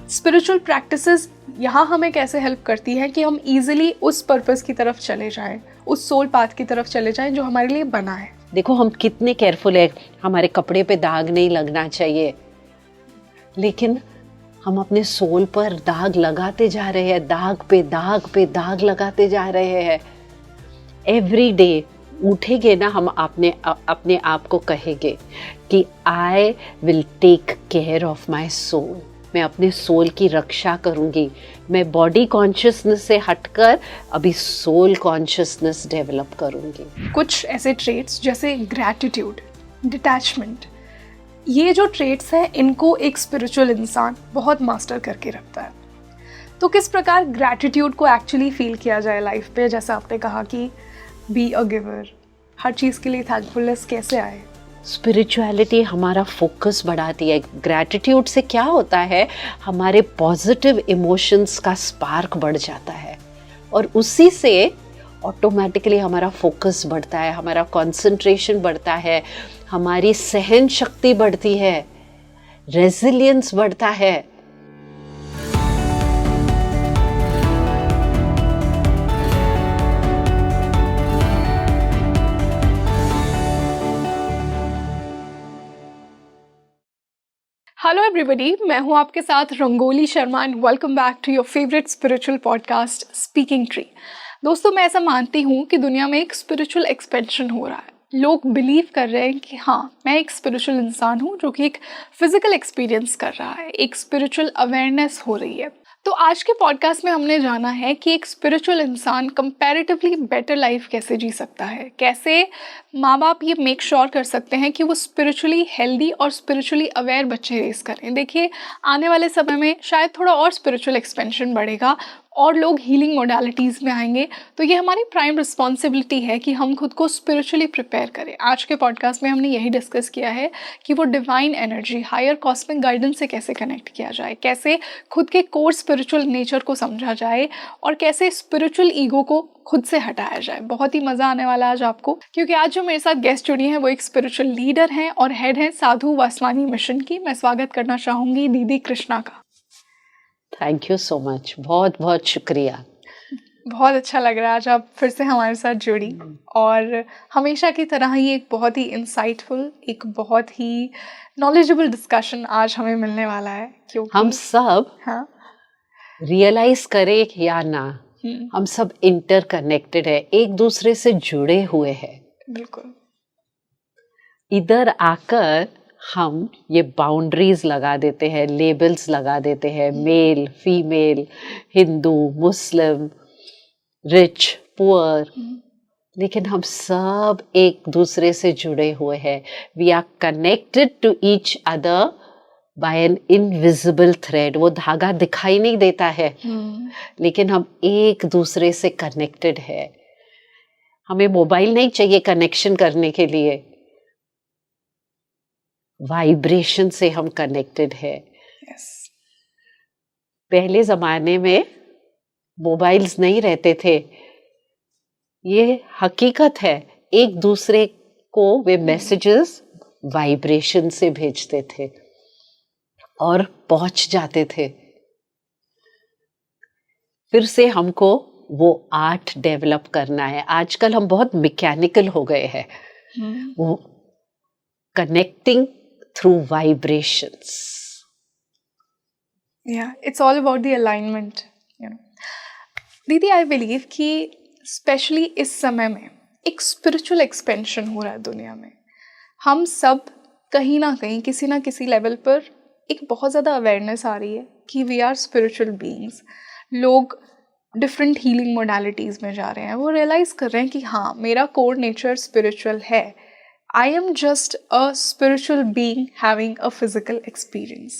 Spiritual practices यहाँ हमें कैसे हेल्प करती हैं कि हम इजीली उस पर्पस की तरफ चले जाएं, उस सोल पाथ की तरफ चले जाएं जो हमारे लिए बना है। देखो हम कितने केयरफुल है, हमारे कपड़े पे दाग नहीं लगना चाहिए, लेकिन हम अपने सोल पर दाग लगाते जा रहे हैं, दाग पे दाग लगाते जा रहे हैं। एवरी डे उठेंगे ना, हम अपने आप को कहेंगे कि I will take care of my soul, मैं अपने सोल की रक्षा करूंगी। मैं बॉडी कॉन्शियसनेस से हटकर अभी सोल कॉन्शियसनेस डेवलप करूंगी। कुछ ऐसे ट्रेट्स जैसे ग्रैटिट्यूड, डिटैचमेंट, ये जो ट्रेट्स हैं इनको एक स्पिरिचुअल इंसान बहुत मास्टर करके रखता है। तो किस प्रकार ग्रैटिट्यूड को एक्चुअली फील किया जाए लाइफ पे? जैसा आपने कहा कि बी अ गिवर, हर चीज़ के लिए थैंकफुलनेस कैसे आए? स्पिरिचुअलिटी हमारा फोकस बढ़ाती है। ग्रैटिट्यूड से क्या होता है, हमारे पॉजिटिव इमोशंस का स्पार्क बढ़ जाता है और उसी से ऑटोमेटिकली हमारा फोकस बढ़ता है, हमारा कंसंट्रेशन बढ़ता है, हमारी सहन शक्ति बढ़ती है, रेजिलियंस बढ़ता है। हेलो एवरीबॉडी, मैं हूं आपके साथ Rangoli Sharma and welcome back to your favourite spiritual podcast speaking tree. दोस्तों, मैं ऐसा मानती हूं कि दुनिया में एक स्पिरिचुअल एक्सपेंशन हो रहा है। लोग बिलीव कर रहे हैं कि हाँ, मैं एक स्पिरिचुअल इंसान हूं जो कि एक फिजिकल एक्सपीरियंस कर रहा है, एक स्पिरिचुअल अवेयरनेस हो रही है। तो आज के पॉडकास्ट में हमने जाना है कि एक स्पिरिचुअल इंसान कंपैरेटिवली बेटर लाइफ कैसे जी सकता है, कैसे माँ बाप ये मेक श्योर कर सकते हैं कि वो स्पिरिचुअली हेल्दी और स्पिरिचुअली अवेयर बच्चे रेस करें। देखिए, आने वाले समय में शायद थोड़ा और स्पिरिचुअल एक्सपेंशन बढ़ेगा और लोग हीलिंग मोडालिटीज़ में आएंगे, तो ये हमारी प्राइम रिस्पॉन्सिबिलिटी है कि हम खुद को स्पिरिचुअली प्रिपेयर करें। आज के पॉडकास्ट में हमने यही डिस्कस किया है कि वो divine energy, higher cosmic guidance से कैसे कनेक्ट किया जाए, कैसे खुद के कोर स्पिरिचुअल नेचर को समझा जाए और कैसे स्पिरिचुअल ईगो को खुद से हटाया जाए। बहुत ही मज़ा आने वाला है आज आपको, क्योंकि आज जो मेरे साथ गेस्ट जुड़ी हैं वो एक स्पिरिचुअल लीडर हैं और हेड हैं साधु वासवानी मिशन की। मैं स्वागत करना चाहूँगी दीदी कृष्णा का। थैंक यू सो मच, बहुत बहुत शुक्रिया। बहुत अच्छा लग रहा है आज आप फिर से हमारे साथ जुड़ी और हमेशा की तरह ही एक बहुत ही इंसाइटफुल, एक बहुत ही नॉलेजेबल डिस्कशन आज हमें मिलने वाला है। क्योंकि हम सब हाँ रियलाइज करें या ना, हम सब इंटरकनेक्टेड है, एक दूसरे से जुड़े हुए हैं। बिल्कुल। इधर आकर हम ये बाउंड्रीज लगा देते हैं, लेबल्स लगा देते हैं, male female, Hindu Muslim, rich poor, लेकिन हम सब एक दूसरे से जुड़े हुए हैं। We are connected to each other by an invisible thread. वो धागा दिखाई नहीं देता है, लेकिन हम एक दूसरे से कनेक्टेड है। हमें मोबाइल नहीं चाहिए कनेक्शन करने के लिए, वाइब्रेशन से हम कनेक्टेड है। यस। पहले जमाने में मोबाइल्स नहीं रहते थे, ये हकीकत है। एक दूसरे को वे मैसेजेस वाइब्रेशन से भेजते थे और पहुंच जाते थे। फिर से हमको वो आर्ट डेवलप करना है। आजकल हम बहुत मैकेनिकल हो गए हैं, वो connecting through vibrations. Yeah, it's all about the alignment, you know. दीदी, I believe कि स्पेशली इस समय में एक स्पिरिचुअल एक्सपेंशन हो रहा है दुनिया में। हम सब कहीं ना कहीं किसी ना किसी लेवल पर एक बहुत ज़्यादा अवेयरनेस आ रही है कि वी आर स्पिरिचुअल बीइंग्स। लोग डिफरेंट हीलिंग मोडालिटीज़ में जा रहे हैं, वो रियलाइज़ कर रहे हैं कि हाँ, मेरा कोर नेचर स्पिरिचुअल है। I am just a spiritual being having a physical experience.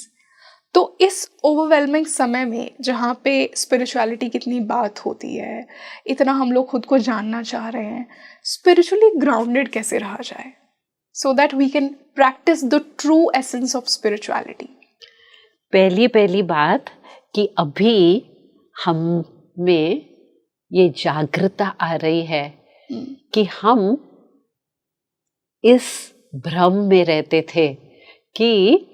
तो इस ओवरवेलमिंग समय में जहाँ पे स्पिरिचुअलिटी कितनी बात होती है, इतना हम लोग खुद को जानना चाह रहे हैं, स्पिरिचुअली ग्राउंडेड कैसे रहा जाए so that we can practice the true essence of spirituality? पहली बात कि अभी हम में ये जागृता आ रही है कि हम इस भ्रम में रहते थे कि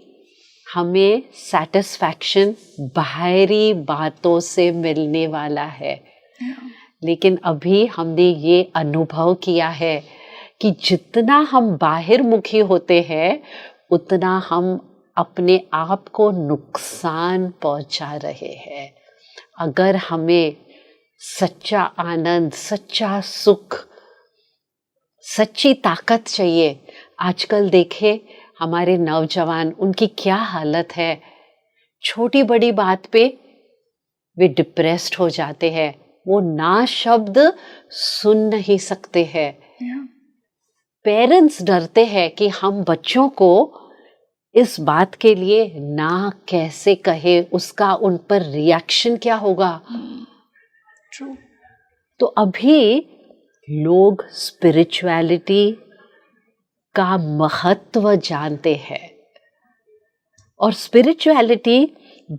हमें सेटिस्फैक्शन बाहरी बातों से मिलने वाला है, लेकिन अभी हमने ये अनुभव किया है कि जितना हम बाहर मुखी होते हैं उतना हम अपने आप को नुकसान पहुंचा रहे हैं। अगर हमें सच्चा आनंद, सच्चा सुख, सच्ची ताकत चाहिए, आजकल देखे हमारे नौजवान, उनकी क्या हालत है। छोटी बड़ी बात पे वे डिप्रेस्ड हो जाते हैं, वो ना शब्द सुन नहीं सकते हैं। पेरेंट्स डरते हैं कि हम बच्चों को इस बात के लिए ना कैसे कहे, उसका उन पर रिएक्शन क्या होगा। True. तो अभी लोग स्पिरिचुअलिटी का महत्व जानते हैं, और स्पिरिचुअलिटी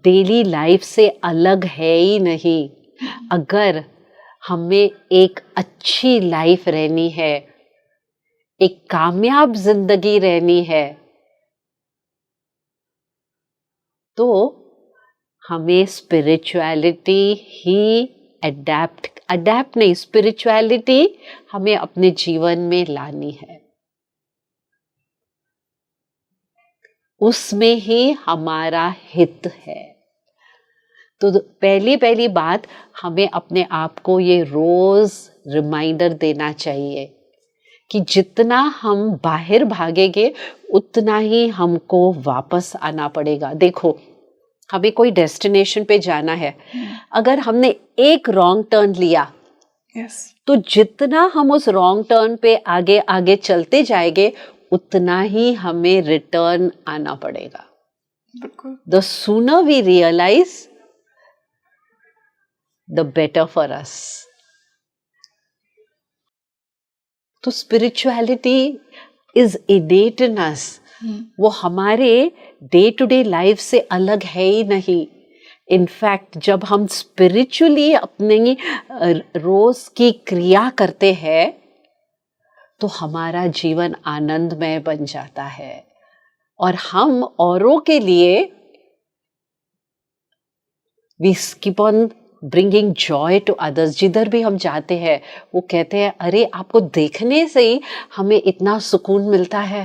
डेली लाइफ से अलग है ही नहीं। अगर हमें एक अच्छी लाइफ रहनी है, एक कामयाब जिंदगी रहनी है, तो हमें स्पिरिचुअलिटी ही अडेप्ट नहीं, स्पिरिचुअलिटी हमें अपने जीवन में लानी है। उसमें ही हमारा हित है। तो पहली बात, हमें अपने आप को ये रोज रिमाइंडर देना चाहिए कि जितना हम बाहर भागेंगे उतना ही हमको वापस आना पड़ेगा। देखो, हमें कोई डेस्टिनेशन पे जाना है, अगर हमने एक रॉन्ग टर्न लिया, तो जितना हम उस रॉन्ग टर्न पे आगे आगे चलते जाएंगे उतना ही हमें रिटर्न आना पड़ेगा। The sooner we realize, the better for us. तो spirituality is innate in us. वो हमारे डे टू डे लाइफ से अलग है ही नहीं। इनफैक्ट जब हम स्पिरिचुअली अपनी रोज की क्रिया करते हैं तो हमारा जीवन आनंदमय बन जाता है, और हम औरों के लिए we keep on bringing joy to others। जिधर भी हम जाते हैं वो कहते हैं, अरे आपको देखने से ही हमें इतना सुकून मिलता है।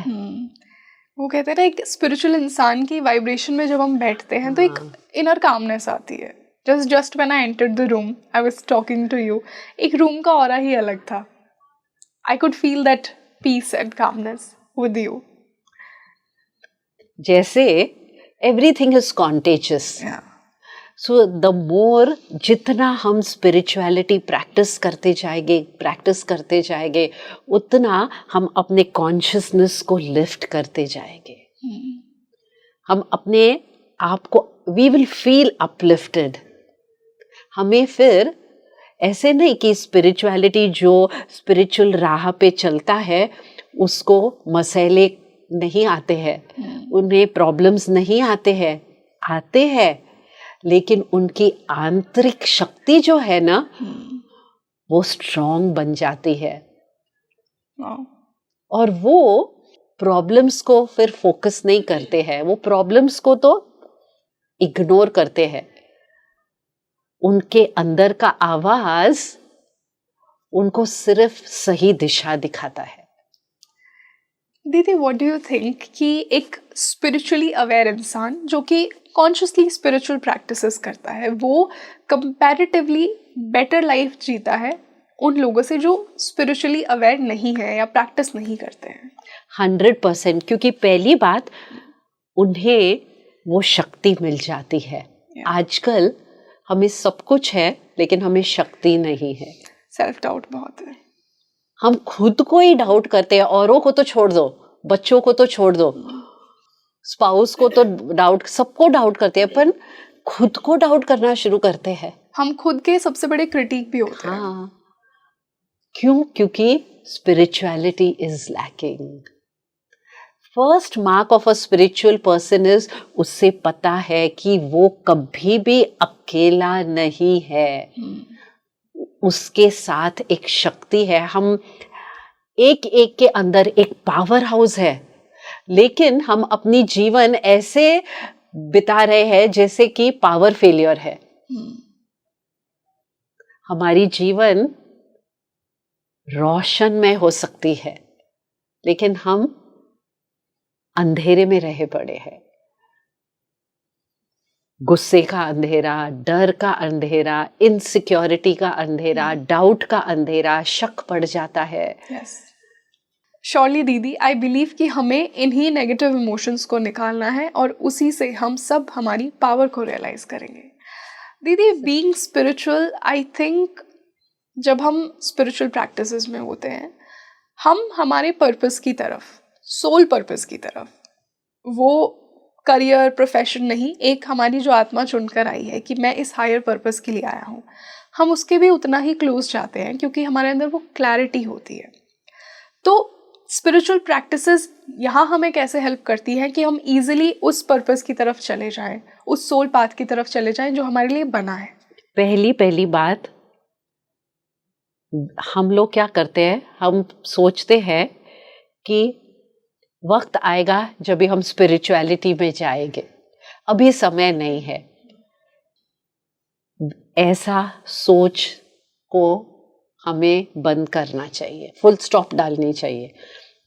वो कहते हैं ना, एक स्पिरिचुअल इंसान की वाइब्रेशन में जब हम बैठते हैं तो एक इनर कामनेस आती है। Just when I entered the room, I was talking to you, एक रूम का ऑरा ही अलग था। I could feel that peace and calmness with you. जैसे everything is contagious. Yeah. So the more जितना हम spirituality practice करते जाएंगे उतना हम अपने consciousness को lift करते जाएंगे। हम अपने आप को we will feel uplifted। हमें फिर ऐसे नहीं कि स्पिरिचुअलिटी जो स्पिरिचुअल राह पे चलता है उसको मसले नहीं आते हैं, उन्हें प्रॉब्लम्स नहीं आते हैं, लेकिन उनकी आंतरिक शक्ति जो है ना वो स्ट्रॉन्ग बन जाती है। और वो प्रॉब्लम्स को फिर फोकस नहीं करते हैं, वो प्रॉब्लम्स को तो इग्नोर करते हैं। उनके अंदर का आवाज उनको सिर्फ सही दिशा दिखाता है। दीदी, व्हाट डू यू थिंक कि एक स्पिरिचुअली अवेयर इंसान जो कि कॉन्शियसली स्पिरिचुअल प्रैक्टिसेस करता है वो कंपैरेटिवली बेटर लाइफ जीता है उन लोगों से जो स्पिरिचुअली अवेयर नहीं है या प्रैक्टिस नहीं करते हैं? 100%, क्योंकि पहली बात उन्हें वो शक्ति मिल जाती है। आजकल हमें सब कुछ है लेकिन हमें शक्ति नहीं है। सेल्फ डाउट बहुत है, हम खुद को ही डाउट करते हैं। औरों को तो छोड़ दो, बच्चों को तो छोड़ दो, स्पाउस को तो डाउट, सबको डाउट करते हैं, पर खुद को डाउट करना शुरू करते हैं। हम खुद के सबसे बड़े क्रिटिक भी होते हैं। हाँ, क्यों? क्योंकि spirituality is lacking. First mark of a spiritual person is, उससे पता है कि वो कभी भी अकेला नहीं है, उसके साथ एक शक्ति है। हम एक के अंदर एक पावर हाउस है, लेकिन हम अपनी जीवन ऐसे बिता रहे हैं जैसे कि पावर फेलियर है। हमारी जीवन रोशन में हो सकती है, लेकिन हम अंधेरे में रहे पड़े हैं। गुस्से का अंधेरा, डर का अंधेरा, इनसिक्योरिटी का अंधेरा, डाउट का अंधेरा, शक पड़ जाता है। श्योरली दीदी, आई बिलीव कि हमें इन्हीं नेगेटिव इमोशंस को निकालना है और उसी से हम सब हमारी पावर को रियलाइज करेंगे। दीदी, बीइंग स्पिरिचुअल, आई थिंक जब हम स्पिरिचुअल प्रैक्टिसेस में होते हैं, हम हमारे पर्पस की तरफ, सोल पर्पस की तरफ, वो करियर प्रोफेशन नहीं, एक हमारी जो आत्मा चुनकर आई है कि मैं इस हायर पर्पस के लिए आया हूँ, हम उसके भी उतना ही क्लोज जाते हैं क्योंकि हमारे अंदर वो क्लैरिटी होती है। तो स्पिरिचुअल प्रैक्टिसेस यहाँ हमें कैसे हेल्प करती है कि हम इजीली उस पर्पस की तरफ चले जाएं, उस सोल पाथ की तरफ चले जाएं जो हमारे लिए बना है? पहली बात, हम लोग क्या करते हैं, हम सोचते हैं कि वक्त आएगा जब भी हम स्पिरिचुअलिटी में जाएंगे, अभी समय नहीं है। ऐसा सोच को हमें बंद करना चाहिए, फुल स्टॉप डालनी चाहिए।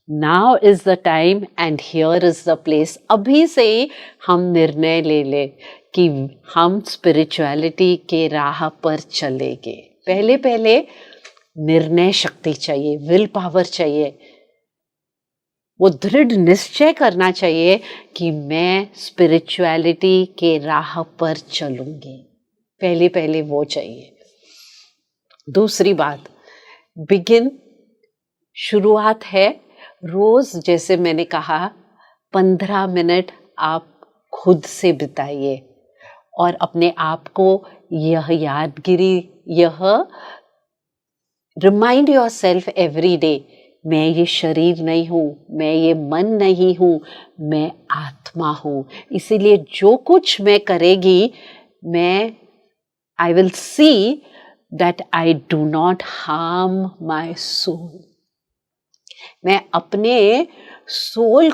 Now is the time and here is the place. अभी से ही हम निर्णय ले ले कि हम स्पिरिचुअलिटी के राह पर चलेंगे। पहले निर्णय शक्ति चाहिए, विल पावर चाहिए, वो दृढ़ निश्चय करना चाहिए कि मैं स्पिरिचुअलिटी के राह पर चलूंगी। पहले वो चाहिए। दूसरी बात, बिगिन, शुरुआत है। रोज, जैसे मैंने कहा, 15 मिनट आप खुद से बिताइए और अपने आप को यह यादगिरी, यह remind your self every day, मैं ये शरीर नहीं हूँ, मैं ये मन नहीं हूँ, मैं आत्मा हूँ। इसीलिए जो कुछ मैं करेगी, I will see that I do not harm my soul. मैं अपने सोल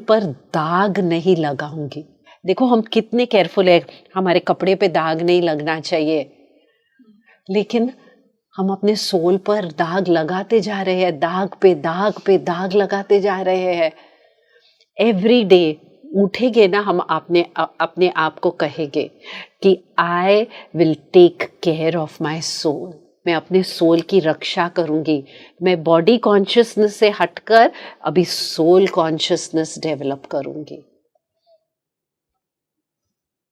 पर दाग नहीं लगाऊंगी। देखो हम कितने केयरफुल है, हमारे कपड़े पे दाग नहीं लगना चाहिए, लेकिन हम अपने सोल पर दाग लगाते जा रहे हैं, दाग पे दाग लगाते जा रहे हैं। एवरी डे उठेंगे ना, हम अपने आप को कहेंगे कि I will take care of my soul, मैं अपने सोल की रक्षा करूंगी। मैं बॉडी कॉन्शियसनेस से हटकर अभी सोल कॉन्शियसनेस डेवलप करूंगी।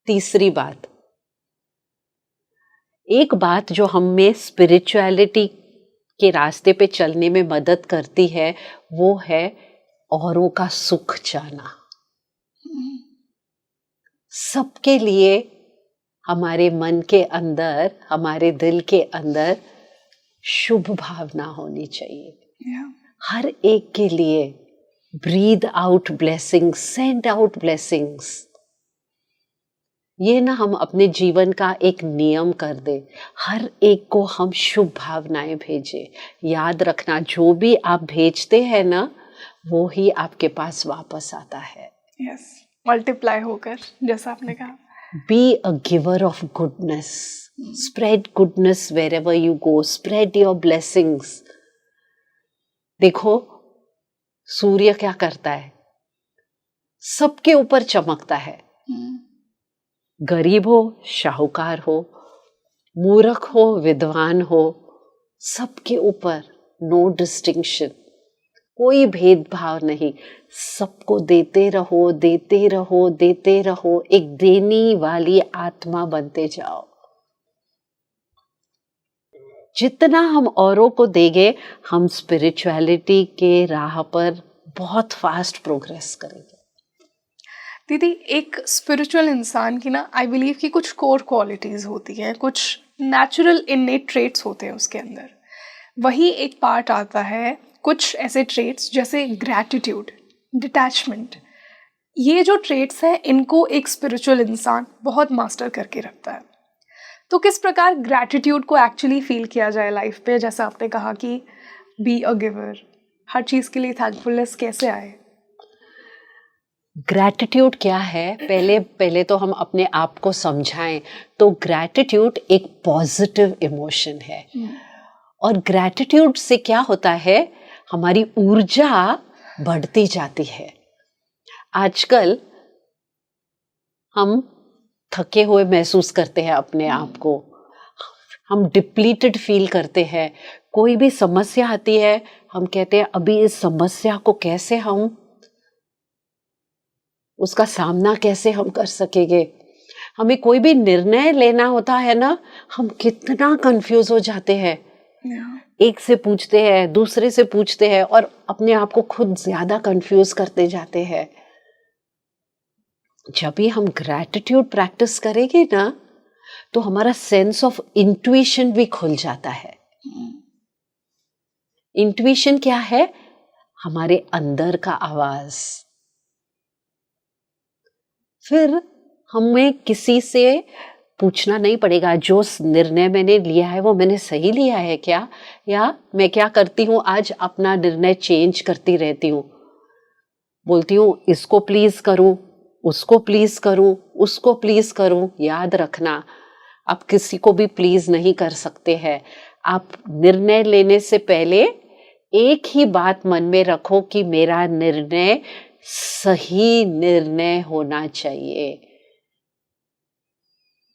तीसरी बात, एक बात जो हमें स्पिरिचुअलिटी के रास्ते पे चलने में मदद करती है, वो है औरों का सुख चाहना। सबके लिए हमारे मन के अंदर, हमारे दिल के अंदर शुभ भावना होनी चाहिए। हर एक के लिए breathe out blessings, send out blessings. ये ना हम अपने जीवन का एक नियम कर दे, हर एक को हम शुभ भावनाएं भेजें। याद रखना, जो भी आप भेजते हैं ना, वो ही आपके पास वापस आता है। यस, मल्टीप्लाई होकर, जैसा आपने कहा। Be a giver of goodness, spread goodness wherever you go, spread your blessings. देखो सूर्य क्या करता है, सबके ऊपर चमकता है। गरीब हो, शाहूकार हो, मूर्ख हो, विद्वान हो, सबके ऊपर, नो डिस्टिंक्शन, कोई भेदभाव नहीं। सबको देते रहो, देते रहो, देते रहो। एक देने वाली आत्मा बनते जाओ। जितना हम औरों को देंगे, हम स्पिरिचुअलिटी के राह पर बहुत फास्ट प्रोग्रेस करेंगे। दीदी, एक स्पिरिचुअल इंसान की ना, आई बिलीव कि कुछ कोर क्वालिटीज़ होती हैं, कुछ नेचुरल इननेट ट्रेट्स होते हैं उसके अंदर। वही एक पार्ट आता है, कुछ ऐसे ट्रेट्स जैसे ग्रैटिट्यूड, डिटैचमेंट। ये जो ट्रेट्स हैं, इनको एक स्पिरिचुअल इंसान बहुत मास्टर करके रखता है। तो किस प्रकार ग्रैटिट्यूड को एक्चुअली फील किया जाए लाइफ पे? जैसा आपने कहा कि बी अ गिवर, हर चीज़ के लिए थैंकफुलनेस कैसे आए? ग्रैटिट्यूड क्या है, पहले तो हम अपने आप को समझाएं। तो ग्रैटिट्यूड एक पॉजिटिव इमोशन है, और ग्रैटिट्यूड से क्या होता है, हमारी ऊर्जा बढ़ती जाती है। आजकल हम थके हुए महसूस करते हैं अपने आप को, हम डिप्लीटेड फील करते हैं। कोई भी समस्या आती है, हम कहते हैं अभी इस समस्या को कैसे हम उसका सामना कैसे हम कर सकेंगे। हमें कोई भी निर्णय लेना होता है ना, हम कितना कंफ्यूज हो जाते हैं। एक से पूछते हैं, दूसरे से पूछते हैं, और अपने आप को खुद ज्यादा कंफ्यूज करते जाते हैं। जब भी हम ग्रैटिट्यूड प्रैक्टिस करेंगे ना, तो हमारा सेंस ऑफ इंट्यूशन भी खुल जाता है। इंट्यूशन क्या है? हमारे अंदर का आवाज। फिर हमें किसी से पूछना नहीं पड़ेगा, जो निर्णय मैंने लिया है वो मैंने सही लिया है क्या, या मैं क्या करती हूँ आज अपना निर्णय चेंज करती रहती हूँ, बोलती हूँ इसको प्लीज करूँ, उसको प्लीज करूँ, उसको प्लीज करूँ। याद रखना, आप किसी को भी प्लीज नहीं कर सकते हैं। आप निर्णय लेने से पहले एक ही बात मन में रखो कि मेरा निर्णय सही निर्णय होना चाहिए,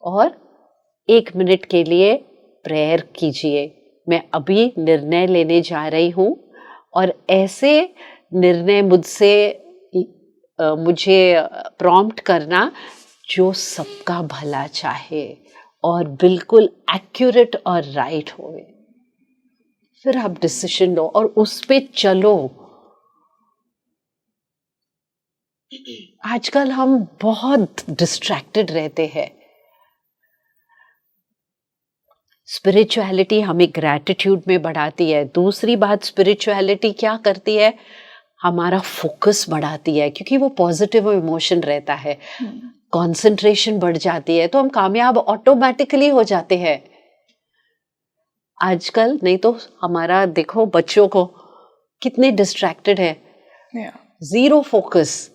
और 1 मिनट के लिए प्रेयर कीजिए, मैं अभी निर्णय लेने जा रही हूँ, और ऐसे निर्णय मुझे प्रॉम्प्ट करना जो सबका भला चाहे और बिल्कुल एक्यूरेट और राइट होवे। फिर आप डिसीजन लो और उस पे चलो। आजकल हम बहुत डिस्ट्रैक्टेड रहते हैं। स्पिरिचुअलिटी हमें ग्रैटिट्यूड में बढ़ाती है। दूसरी बात, स्पिरिचुअलिटी क्या करती है, हमारा फोकस बढ़ाती है, क्योंकि वो पॉजिटिव इमोशन रहता है। कंसंट्रेशन बढ़ जाती है, तो हम कामयाब ऑटोमेटिकली हो जाते हैं। आजकल नहीं तो हमारा देखो, बच्चों को कितने डिस्ट्रैक्टेड है, जीरो फोकस।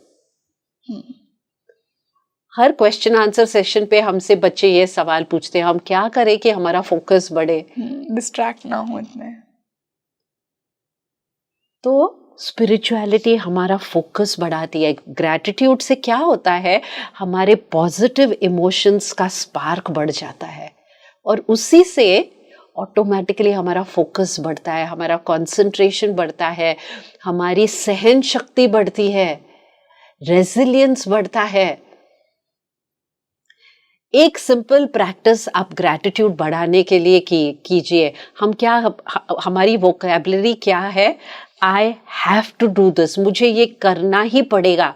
हर क्वेश्चन आंसर सेशन पे हमसे बच्चे ये सवाल पूछते हैं, हम क्या करें कि हमारा फोकस बढ़े, डिस्ट्रैक्ट ना हो इतने। तो स्पिरिचुअलिटी हमारा फोकस बढ़ाती है। ग्रैटिट्यूड से क्या होता है, हमारे पॉजिटिव इमोशंस का स्पार्क बढ़ जाता है, और उसी से ऑटोमेटिकली हमारा फोकस बढ़ता है, हमारा कंसंट्रेशन बढ़ता है, हमारी सहन शक्ति बढ़ती है, रेजिलियंस बढ़ता है। एक सिंपल प्रैक्टिस आप ग्रैटिट्यूड बढ़ाने के लिए कीजिए। हमारी वोकैबुलरी क्या है, I have to do this, मुझे ये करना ही पड़ेगा।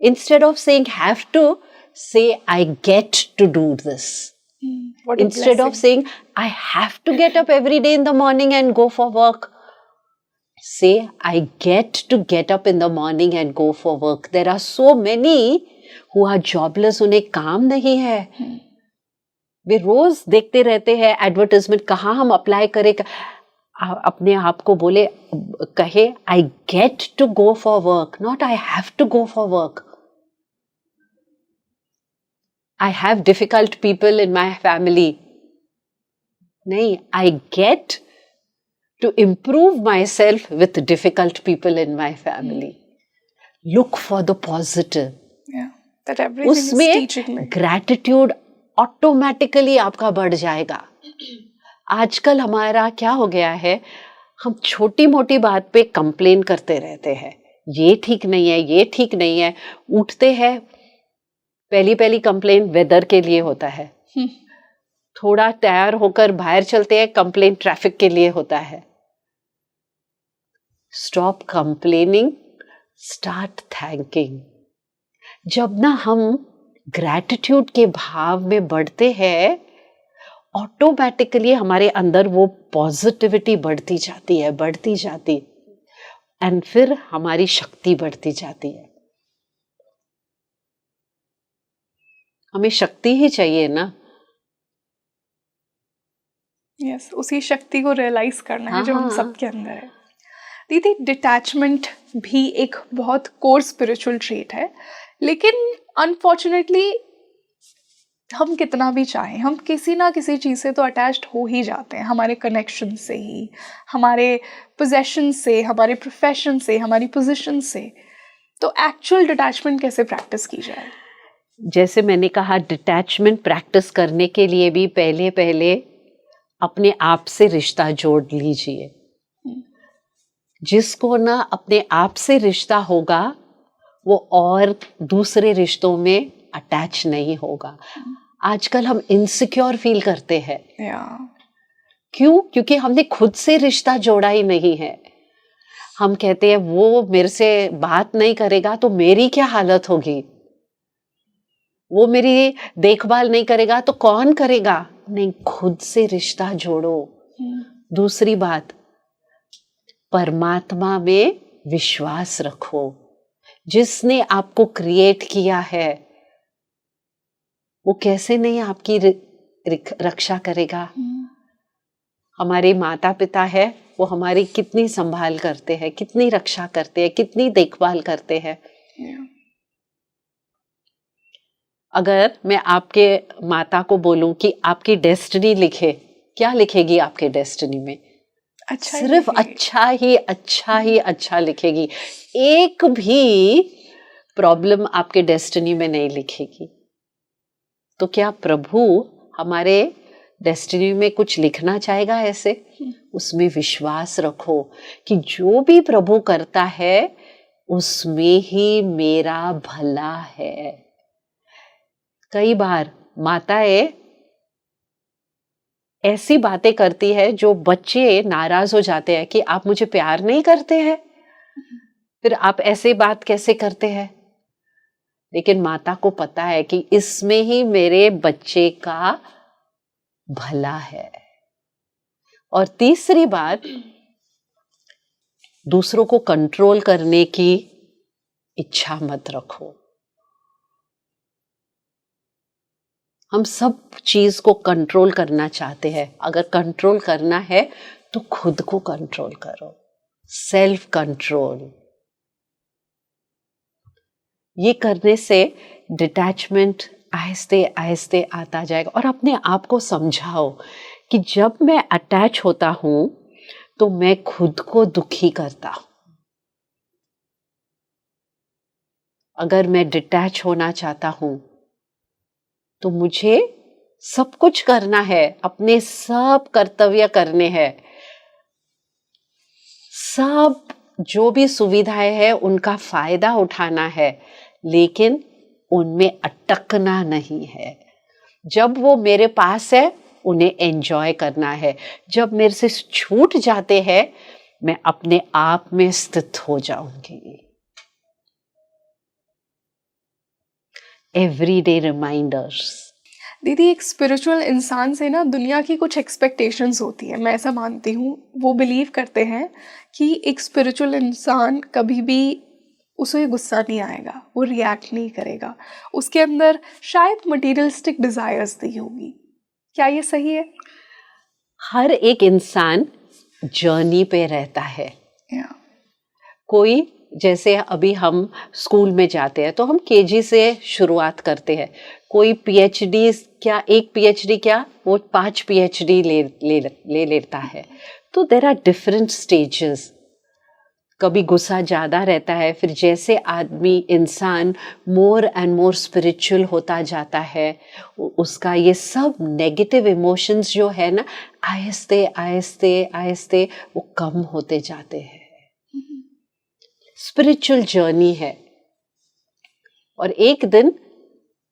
Instead of saying have to, say I get to do this. Instead of saying I have to get up every day in the morning and go for work, say I get to get up in the morning and go for work. There are so many who are jobless, उन्हें काम नहीं है। वे रोज देखते रहते हैं advertisement, कहाँ हम apply करें। अपने आप को बोले, कहे I get to go for work, not I have to go for work. I have difficult people in my family. नहीं, I get to improve myself with difficult people in my family. Look for the positive. Yeah, that everything is teaching me. उसमें gratitude automatically आपका बढ़ जाएगा। आजकल हमारा क्या हो गया है, हम छोटी मोटी बात पे कंप्लेन करते रहते हैं, ये ठीक नहीं है, ये ठीक नहीं है। उठते हैं, पहली कंप्लेन वेदर के लिए होता है, थोड़ा तैयार होकर बाहर चलते हैं, कंप्लेन ट्रैफिक के लिए होता है। Stop complaining, start thanking. जब ना हम ग्रैटिट्यूड के भाव में बढ़ते हैं, ऑटोमेटिकली हमारे अंदर वो पॉजिटिविटी बढ़ती जाती, एंड फिर हमारी शक्ति बढ़ती जाती है। हमें शक्ति ही चाहिए ना। यस, उसी शक्ति को रियलाइज करना है जो हम सबके अंदर है। दीदी, डिटैचमेंट भी एक बहुत कोर स्पिरिचुअल ट्रेट है। लेकिन अनफॉर्चुनेटली हम कितना भी चाहें, हम किसी ना किसी चीज़ से तो अटैच्ड हो ही जाते हैं, हमारे कनेक्शन से ही, हमारे पोजेशन से, हमारे प्रोफेशन से, हमारी पोजीशन से। तो एक्चुअल डिटैचमेंट कैसे प्रैक्टिस की जाए? जैसे मैंने कहा, डिटैचमेंट प्रैक्टिस करने के लिए भी पहले पहले अपने आप से रिश्ता जोड़ लीजिए। जिसको ना अपने आप से रिश्ता होगा वो और दूसरे रिश्तों में अटैच नहीं होगा। आजकल हम इनसिक्योर फील करते हैं। क्यों? क्योंकि हमने खुद से रिश्ता जोड़ा ही नहीं है। हम कहते हैं वो मेरे से बात नहीं करेगा तो मेरी क्या हालत होगी, वो मेरी देखभाल नहीं करेगा तो कौन करेगा। नहीं, खुद से रिश्ता जोड़ो। दूसरी बात, परमात्मा में विश्वास रखो। जिसने आपको क्रिएट किया है वो कैसे नहीं आपकी रक्षा करेगा। हमारे माता पिता है, वो हमारी कितनी संभाल करते हैं, कितनी रक्षा करते हैं, कितनी देखभाल करते हैं। अगर मैं आपके माता को बोलूं कि आपकी डेस्टिनी लिखे, क्या लिखेगी आपके डेस्टिनी में? अच्छा, सिर्फ अच्छा ही अच्छा ही अच्छा लिखेगी। एक भी प्रॉब्लम आपके डेस्टिनी में नहीं लिखेगी। तो क्या प्रभु हमारे डेस्टिनी में कुछ लिखना चाहेगा ऐसे? उसमें विश्वास रखो कि जो भी प्रभु करता है उसमें ही मेरा भला है। कई बार माताएं ऐसी बातें करती है जो बच्चे नाराज हो जाते हैं कि आप मुझे प्यार नहीं करते हैं, फिर आप ऐसे बात कैसे करते हैं। लेकिन माता को पता है कि इसमें ही मेरे बच्चे का भला है। और तीसरी बात, दूसरों को कंट्रोल करने की इच्छा मत रखो। हम सब चीज को कंट्रोल करना चाहते हैं। अगर कंट्रोल करना है तो खुद को कंट्रोल करो। सेल्फ कंट्रोल, ये करने से डिटैचमेंट आहिस्ते आहिस्ते आता जाएगा। और अपने आप को समझाओ कि जब मैं अटैच होता हूं तो मैं खुद को दुखी करता हूं। अगर मैं डिटैच होना चाहता हूं तो मुझे सब कुछ करना है, अपने सब कर्तव्य करने हैं, सब जो भी सुविधाएं हैं उनका फायदा उठाना है, लेकिन उनमें अटकना नहीं है। जब वो मेरे पास है उन्हें एंजॉय करना है। जब मेरे से छूट जाते हैं मैं अपने आप में स्थित हो जाऊंगी। Everyday reminders. दीदी, एक स्पिरिचुअल इंसान से ना दुनिया की कुछ एक्सपेक्टेशंस होती है, मैं ऐसा मानती हूँ। वो बिलीव करते हैं कि एक स्पिरिचुअल इंसान कभी भी उसे गुस्सा नहीं आएगा, वो रिएक्ट नहीं करेगा, उसके अंदर शायद मटेरियलिस्टिक डिजायर्स दी होगी। क्या ये सही है? हर एक इंसान जर्नी पे रहता है। कोई, जैसे अभी हम स्कूल में जाते हैं तो हम केजी से शुरुआत करते हैं। कोई पीएचडी, क्या एक पीएचडी क्या वो 5 पीएचडी ले लेता है। तो देयर आर डिफरेंट स्टेजेस। कभी गुस्सा ज़्यादा रहता है, फिर जैसे आदमी इंसान मोर एंड मोर स्पिरिचुअल होता जाता है, उसका ये सब नेगेटिव इमोशंस जो है ना, आहिस्ते आहिस्ते आहिस्ते वो कम होते जाते हैं। स्पिरिचुअल जर्नी है और एक दिन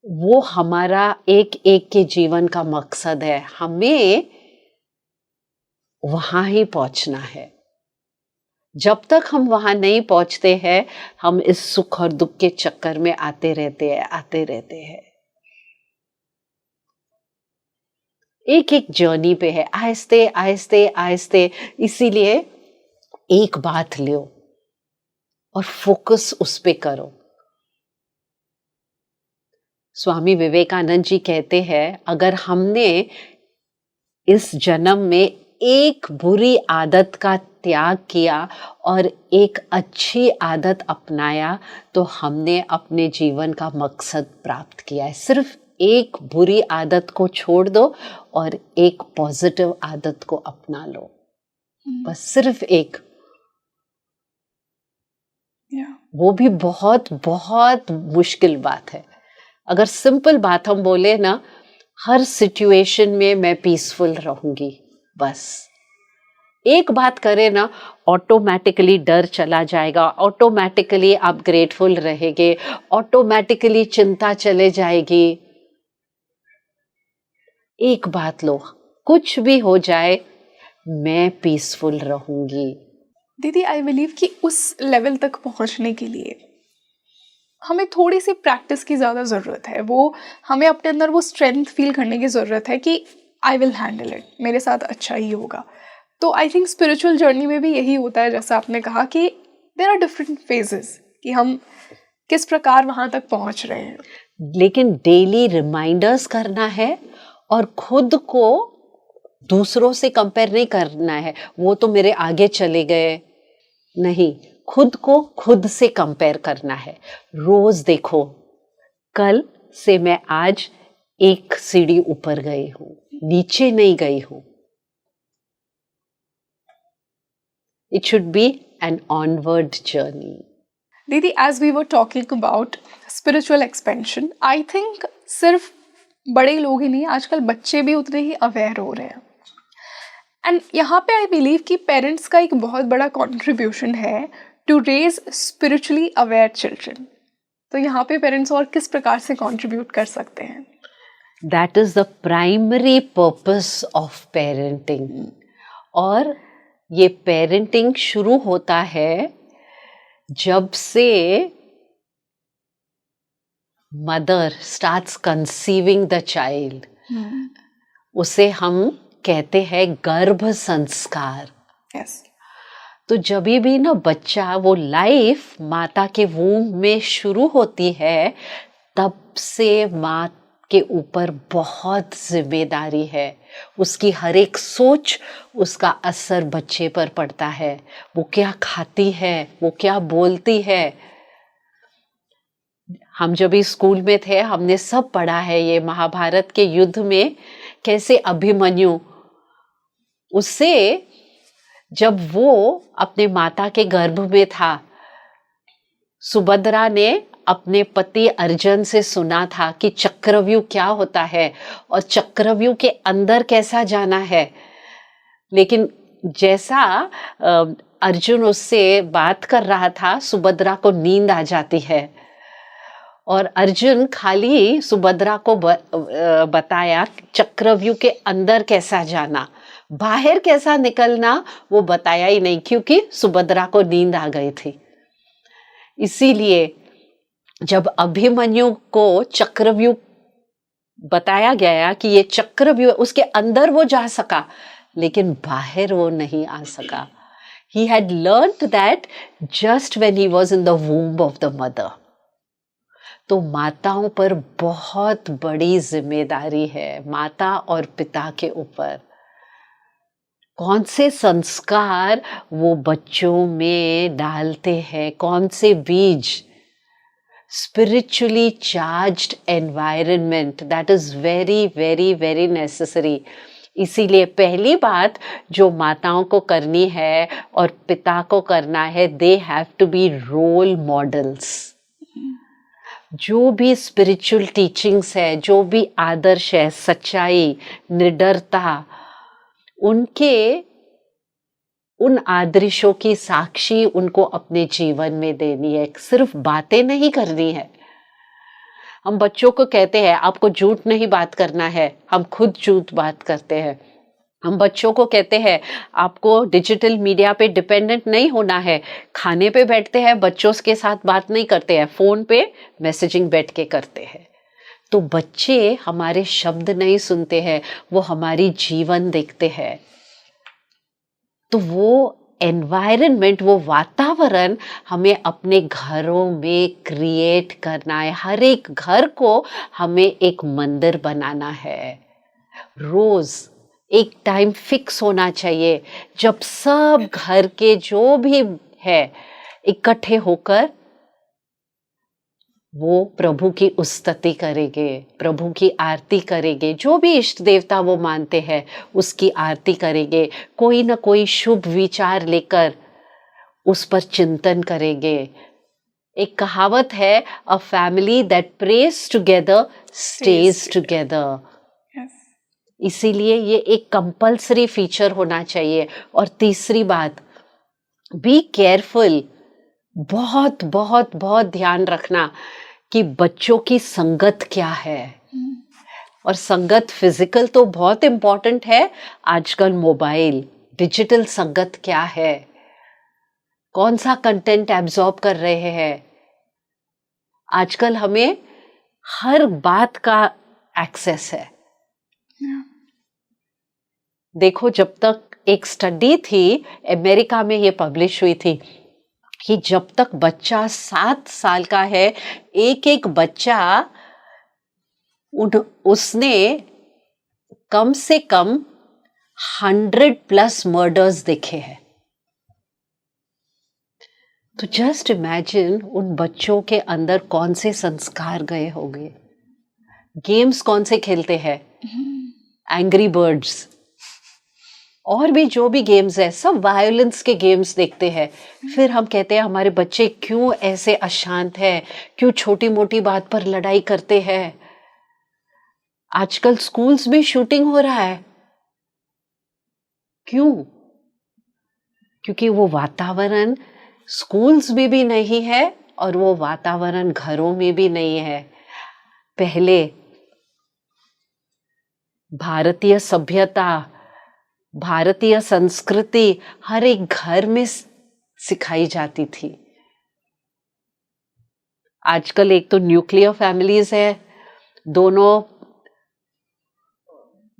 वो हमारा एक एक के जीवन का मकसद है। हमें वहां ही पहुंचना है। जब तक हम वहां नहीं पहुंचते हैं हम इस सुख और दुख के चक्कर में आते रहते हैं। एक एक जर्नी पे है, आहिस्ते आहिस्ते आहिस्ते। इसीलिए एक बात लो और फोकस उस पे करो। स्वामी विवेकानंद जी कहते हैं, अगर हमने इस जन्म में एक बुरी आदत का त्याग किया और एक अच्छी आदत अपनाया तो हमने अपने जीवन का मकसद प्राप्त किया है। सिर्फ एक बुरी आदत को छोड़ दो और एक पॉजिटिव आदत को अपना लो, बस सिर्फ एक। वो भी बहुत बहुत मुश्किल बात है। अगर सिंपल बात हम बोले ना, हर सिचुएशन में मैं पीसफुल रहूंगी, बस एक बात करें ना, ऑटोमेटिकली डर चला जाएगा, ऑटोमेटिकली आप ग्रेटफुल रहेंगे, ऑटोमेटिकली चिंता चले जाएगी। एक बात लो, कुछ भी हो जाए मैं पीसफुल रहूंगी। दीदी आई बिलीव कि उस लेवल तक पहुंचने के लिए हमें थोड़ी सी प्रैक्टिस की ज़्यादा ज़रूरत है। वो हमें अपने अंदर वो स्ट्रेंथ फील करने की ज़रूरत है कि आई विल हैंडल इट, मेरे साथ अच्छा ही होगा। तो आई थिंक स्पिरिचुअल जर्नी में भी यही होता है, जैसा आपने कहा कि देयर आर डिफरेंट फेजेस कि हम किस प्रकार वहाँ तक पहुँच रहे हैं। लेकिन डेली रिमाइंडर्स करना है और खुद को दूसरों से कंपेयर नहीं करना है, वो तो मेरे आगे चले गए, नहीं, खुद को खुद से कंपेयर करना है। रोज देखो, कल से मैं आज एक सीढ़ी ऊपर गई हूं, नीचे नहीं गई हूं। It should be an onward journey. दीदी, as we were talking about spiritual expansion, I think सिर्फ बड़े लोग ही नहीं, आजकल बच्चे भी उतने ही अवेयर हो रहे हैं। एंड यहाँ पे आई बिलीव कि पेरेंट्स का एक बहुत बड़ा कंट्रीब्यूशन है to raise spiritually aware children. तो यहाँ पे पेरेंट्स और किस प्रकार से कंट्रीब्यूट कर सकते हैं? That is the primary purpose of parenting. और ये पेरेंटिंग शुरू होता है जब से mother starts conceiving the child. उसे हम कहते हैं गर्भ संस्कार। yes. तो जब भी ना बच्चा, वो लाइफ माता के वूम्ब में शुरू होती है, तब से माँ के ऊपर बहुत जिम्मेदारी है। उसकी हर एक सोच, उसका असर बच्चे पर पड़ता है। वो क्या खाती है, वो क्या बोलती है। हम जब भी स्कूल में थे, हमने सब पढ़ा है ये महाभारत के युद्ध में कैसे अभिमन्यु, उससे जब वो अपने माता के गर्भ में था, सुभद्रा ने अपने पति अर्जुन से सुना था कि चक्रव्यूह क्या होता है और चक्रव्यूह के अंदर कैसा जाना है। लेकिन जैसा अर्जुन उससे बात कर रहा था, सुभद्रा को नींद आ जाती है और अर्जुन खाली सुभद्रा को बताया चक्रव्यूह के अंदर कैसा जाना, बाहर कैसा निकलना वो बताया ही नहीं, क्योंकि सुभद्रा को नींद आ गई थी। इसीलिए जब अभिमन्यु को चक्रव्यूह बताया गया कि ये चक्रव्यूह, उसके अंदर वो जा सका लेकिन बाहर वो नहीं आ सका। He had learned that just when he was in the womb of the mother. तो माताओं पर बहुत बड़ी जिम्मेदारी है, माता और पिता के ऊपर। कौन से संस्कार वो बच्चों में डालते हैं, कौन से बीज। Spiritually charged environment, that is very very very necessary. इसीलिए पहली बात जो माताओं को करनी है और पिता को करना है, they have to be role models. जो भी स्पिरिचुअल टीचिंग्स है, जो भी आदर्श है, सच्चाई, निडरता, उन आदर्शों की साक्षी उनको अपने जीवन में देनी है। सिर्फ बातें नहीं करनी है। हम बच्चों को कहते हैं आपको झूठ नहीं बात करना है, हम खुद झूठ बात करते हैं। हम बच्चों को कहते हैं आपको डिजिटल मीडिया पे डिपेंडेंट नहीं होना है, खाने पे बैठते हैं बच्चों के साथ बात नहीं करते हैं, फोन पे मैसेजिंग बैठ के करते हैं। तो बच्चे हमारे शब्द नहीं सुनते हैं, वो हमारी जीवन देखते हैं। तो वो एनवायरनमेंट, वो वातावरण हमें अपने घरों में क्रिएट करना है। हर एक घर को हमें एक मंदिर बनाना है। रोज एक टाइम फिक्स होना चाहिए जब सब घर के जो भी है इकट्ठे होकर वो प्रभु की स्तुति करेंगे, प्रभु की आरती करेंगे, जो भी इष्ट देवता वो मानते हैं उसकी आरती करेंगे, कोई ना कोई शुभ विचार लेकर उस पर चिंतन करेंगे। एक कहावत है, a family that praise together stage together. इसीलिए ये एक कंपल्सरी फीचर होना चाहिए। और तीसरी बात, बी केयरफुल, बहुत बहुत बहुत ध्यान रखना कि बच्चों की संगत क्या है। और संगत फिजिकल तो बहुत इम्पोर्टेंट है, आजकल मोबाइल डिजिटल संगत क्या है, कौन सा कंटेंट एब्जॉर्ब कर रहे हैं। आजकल हमें हर बात का एक्सेस है। देखो, जब तक एक स्टडी थी अमेरिका में, ये पब्लिश हुई थी कि जब तक बच्चा 7 साल का है, एक बच्चा उसने कम से कम 100+ मर्डर्स देखे हैं। तो जस्ट इमेजिन उन बच्चों के अंदर कौन से संस्कार गए होंगे। गेम्स कौन से खेलते हैं, एंग्री बर्ड्स, और भी जो भी गेम्स है सब वायलेंस के गेम्स देखते हैं। फिर हम कहते हैं हमारे बच्चे क्यों ऐसे अशांत है, क्यों छोटी मोटी बात पर लड़ाई करते हैं। आजकल स्कूल्स में शूटिंग हो रहा है, क्यों? क्योंकि वो वातावरण स्कूल्स में भी नहीं है और वो वातावरण घरों में भी नहीं है। पहले भारतीय सभ्यता, भारतीय संस्कृति हर एक घर में सिखाई जाती थी। आजकल एक तो न्यूक्लियर फैमिलीज है, दोनों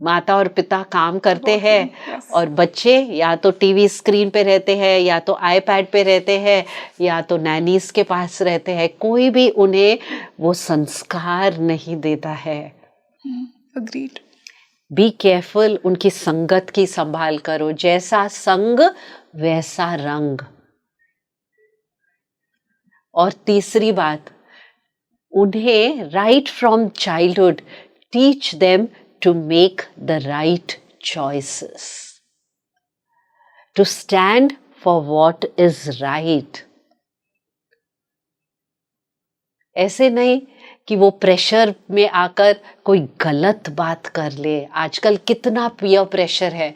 माता और पिता काम करते हैं और बच्चे या तो टीवी स्क्रीन पे रहते हैं, या तो आईपैड पे रहते हैं, या तो नैनीज के पास रहते हैं। कोई भी उन्हें वो संस्कार नहीं देता है। अग्रीड। बी केयरफुल, उनकी संगत की संभाल करो। जैसा संग वैसा रंग। और तीसरी बात, उन्हें right from childhood teach them to make the right choices, to stand for what is right. ऐसे नहीं कि वो प्रेशर में आकर कोई गलत बात कर ले। आजकल कितना पीयर प्रेशर है।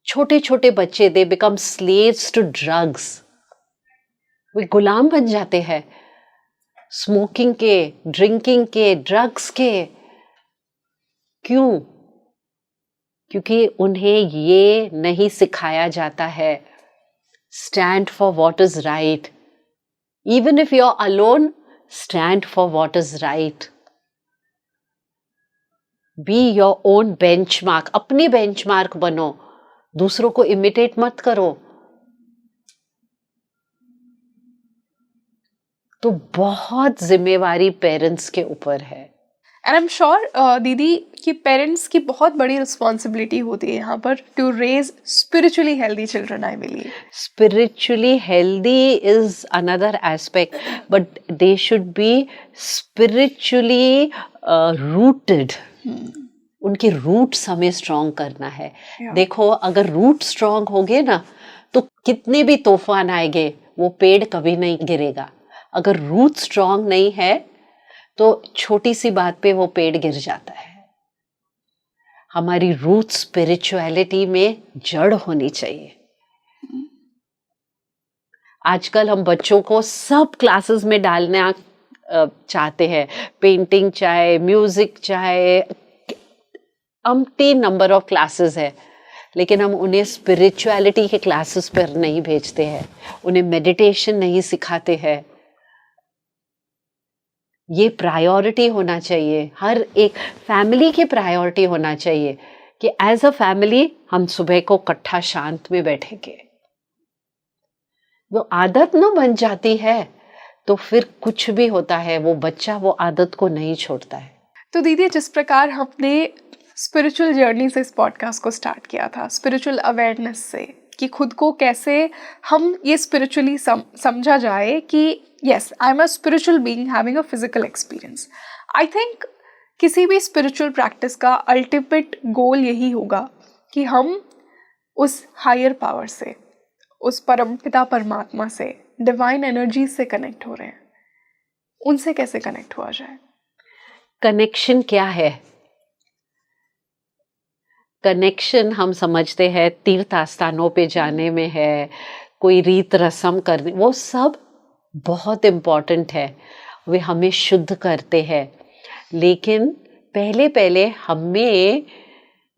छोटे छोटे बच्चे, they become slaves to drugs, वे गुलाम बन जाते हैं स्मोकिंग के, ड्रिंकिंग के, ड्रग्स के। क्यों? क्योंकि उन्हें ये नहीं सिखाया जाता है, stand for what is right. Even if you are alone, stand for what is right. Be your own benchmark. अपनी benchmark बनो, दूसरों को imitate मत करो। तो बहुत जिम्मेवारी पेरेंट्स के ऊपर है। एंड आई एम श्योर दीदी कि पेरेंट्स की बहुत बड़ी रिस्पॉन्सिबिलिटी होती है यहाँ पर to raise spiritually healthy children. I believe spiritually healthy is another aspect, but they should be spiritually rooted. उनके रूट्स हमें स्ट्रॉन्ग करना है। देखो, अगर रूट स्ट्रॉन्ग होंगे ना तो कितने भी तूफान आएंगे वो पेड़ कभी नहीं गिरेगा। अगर रूट स्ट्रॉन्ग नहीं है तो छोटी सी बात पे वो पेड़ गिर जाता है। हमारी रूट स्पिरिचुअलिटी में जड़ होनी चाहिए। आजकल हम बच्चों को सब क्लासेस में डालना चाहते हैं, पेंटिंग चाहे, म्यूजिक चाहे, अम्टी नंबर ऑफ क्लासेस है, लेकिन हम उन्हें स्पिरिचुअलिटी के क्लासेस पर नहीं भेजते हैं, उन्हें मेडिटेशन नहीं सिखाते हैं। ये प्रायोरिटी होना चाहिए, हर एक फैमिली की प्रायोरिटी होना चाहिए कि एज अ फैमिली हम सुबह को इकट्ठा शांत में बैठेंगे। वो आदत न बन जाती है तो फिर कुछ भी होता है, वो बच्चा वो आदत को नहीं छोड़ता है। तो दीदी, जिस प्रकार हमने स्पिरिचुअल जर्नी से इस पॉडकास्ट को स्टार्ट किया था, स्पिरिचुअल अवेयरनेस से, कि खुद को कैसे हम ये स्पिरिचुअली समझा जाए कि yes, I am a spiritual being having a physical experience. I think किसी भी स्पिरिचुअल प्रैक्टिस का अल्टीमेट गोल यही होगा कि हम उस हायर पावर से, उस परमपिता परमात्मा से, डिवाइन एनर्जी से कनेक्ट हो रहे हैं, उनसे कैसे कनेक्ट हुआ जाए। कनेक्शन क्या है? कनेक्शन हम समझते हैं तीर्थ स्थानों पे जाने में है, कोई रीत रस्म करने, वो सब बहुत इम्पोर्टेंट है, वे हमें शुद्ध करते हैं। लेकिन पहले पहले हमें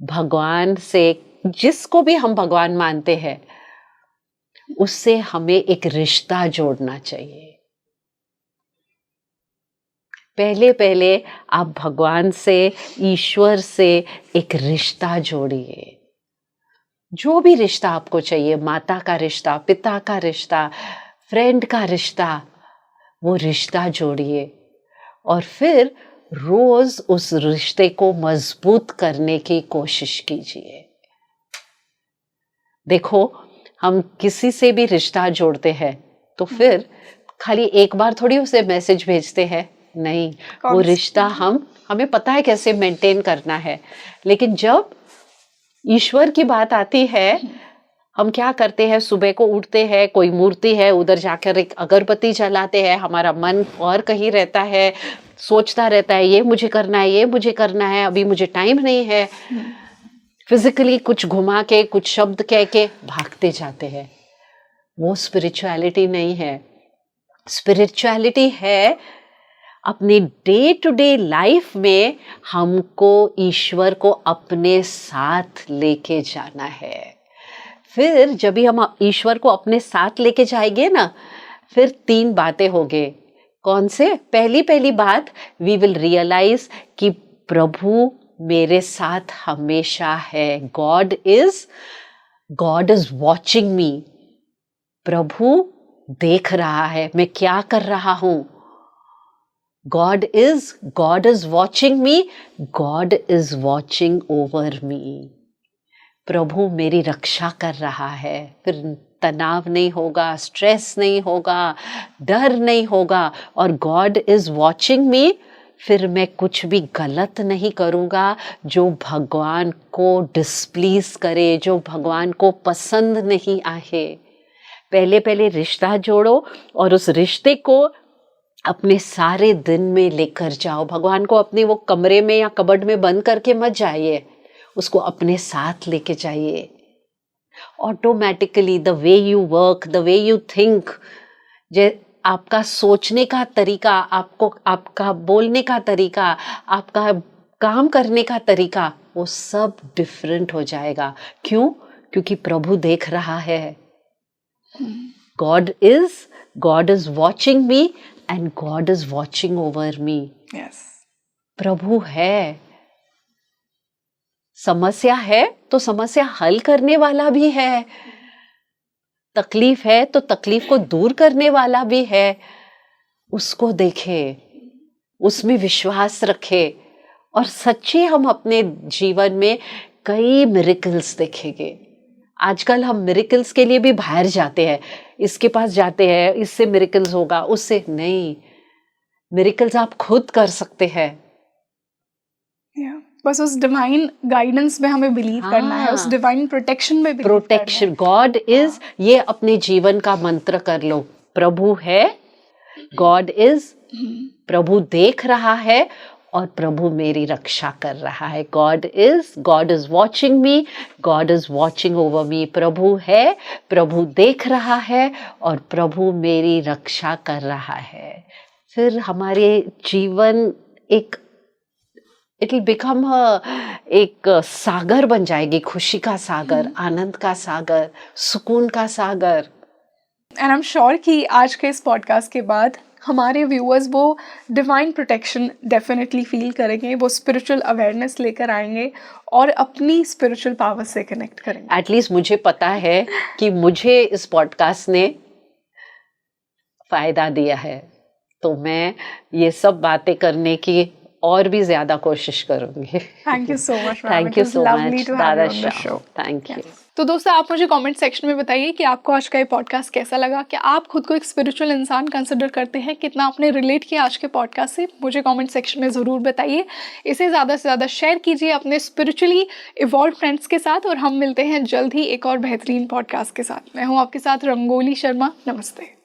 भगवान से, जिसको भी हम भगवान मानते हैं, उससे हमें एक रिश्ता जोड़ना चाहिए। पहले पहले आप भगवान से, ईश्वर से एक रिश्ता जोड़िए। जो भी रिश्ता आपको चाहिए, माता का रिश्ता, पिता का रिश्ता, फ्रेंड का रिश्ता, वो रिश्ता जोड़िए और फिर रोज उस रिश्ते को मजबूत करने की कोशिश कीजिए। देखो, हम किसी से भी रिश्ता जोड़ते हैं तो फिर खाली एक बार थोड़ी उसे मैसेज भेजते हैं, नहीं, वो रिश्ता हमें पता है कैसे मेंटेन करना है। लेकिन जब ईश्वर की बात आती है, हम क्या करते हैं, सुबह को उठते हैं, कोई मूर्ति है उधर जाकर एक अगरबत्ती जलाते हैं, हमारा मन और कहीं रहता है, सोचता रहता है ये मुझे करना है, ये मुझे करना है, अभी मुझे टाइम नहीं है। फिजिकली कुछ घुमा के, कुछ शब्द कह के भागते जाते हैं। वो स्पिरिचुअलिटी नहीं है। स्पिरिचुअलिटी है अपने डे टू डे लाइफ में हमको ईश्वर को अपने साथ लेके जाना है। फिर जब भी हम ईश्वर को अपने साथ लेके जाएंगे ना, फिर 3 बातें होंगे। कौन से? पहली बात, वी विल रियलाइज कि प्रभु मेरे साथ हमेशा है। God is watching me. प्रभु देख रहा है मैं क्या कर रहा हूं। God is watching me. God is watching over me. प्रभु मेरी रक्षा कर रहा है। फिर तनाव नहीं होगा, स्ट्रेस नहीं होगा, डर नहीं होगा। और God is watching me, फिर मैं कुछ भी गलत नहीं करूँगा जो भगवान को डिस्प्लीज करे, जो भगवान को पसंद नहीं आए। पहले रिश्ता जोड़ो और उस रिश्ते को अपने सारे दिन में लेकर जाओ। भगवान को अपने वो कमरे में या कबर्ड में बंद करके मत जाइए, उसको अपने साथ लेके जाइए। Automatically the way you work, the way you think, आपका सोचने का तरीका, आपका बोलने का तरीका, आपका काम करने का तरीका, वो सब डिफरेंट हो जाएगा। क्यों? क्योंकि प्रभु देख रहा है। God is watching me and God is watching over me. Yes. प्रभु है। समस्या है तो समस्या हल करने वाला भी है। तकलीफ है तो तकलीफ को दूर करने वाला भी है। उसको देखे, उसमें विश्वास रखे और सच्ची हम अपने जीवन में कई मिरेकल्स देखेंगे। आजकल हम मिरेकल्स के लिए भी बाहर जाते हैं, इसके पास जाते हैं, इससे मिरेकल्स होगा, उससे नहीं। मिरेकल्स आप खुद कर सकते हैं। बस उस डिवाइन गाइडेंस में हमें बिलीव करना है, उस डिवाइन प्रोटेक्शन में बिलीव करना है। गॉड इज, ये अपने जीवन का मंत्र कर लो। प्रभु है, गॉड इज, प्रभु देख रहा है और प्रभु मेरी रक्षा कर रहा है। God is watching me, God is watching over me. प्रभु है, प्रभु देख रहा है और प्रभु मेरी रक्षा कर रहा है। फिर हमारे जीवन इट विल बिकम एक सागर बन जाएगी, खुशी का सागर, आनंद का सागर, सुकून का सागर। एंड आई एम श्योर कि आज के इस पॉडकास्ट के बाद हमारे व्यूअर्स वो डिवाइन प्रोटेक्शन डेफिनेटली फील करेंगे, वो स्पिरिचुअल अवेयरनेस लेकर आएंगे और अपनी स्पिरिचुअल पावर से कनेक्ट करेंगे। एटलीस्ट मुझे पता है कि मुझे इस पॉडकास्ट ने फ़ायदा दिया है, तो मैं ये सब बातें करने की और भी ज्यादा कोशिश करूंगी। Thank you so much. Thank you so much दादा शाह, थैंक यू। तो दोस्तों आप मुझे कमेंट सेक्शन में बताइए कि आपको आज का ये पॉडकास्ट कैसा लगा, कि आप खुद को एक स्पिरिचुअल इंसान कंसिडर करते हैं, कितना आपने रिलेट किया आज के पॉडकास्ट से, मुझे कमेंट सेक्शन में ज़रूर बताइए। इसे ज़्यादा से ज़्यादा शेयर कीजिए अपने स्पिरिचुअली इवॉल्व फ्रेंड्स के साथ, और हम मिलते हैं जल्द ही एक और बेहतरीन पॉडकास्ट के साथ। मैं हूँ आपके साथ रंगोली शर्मा। नमस्ते।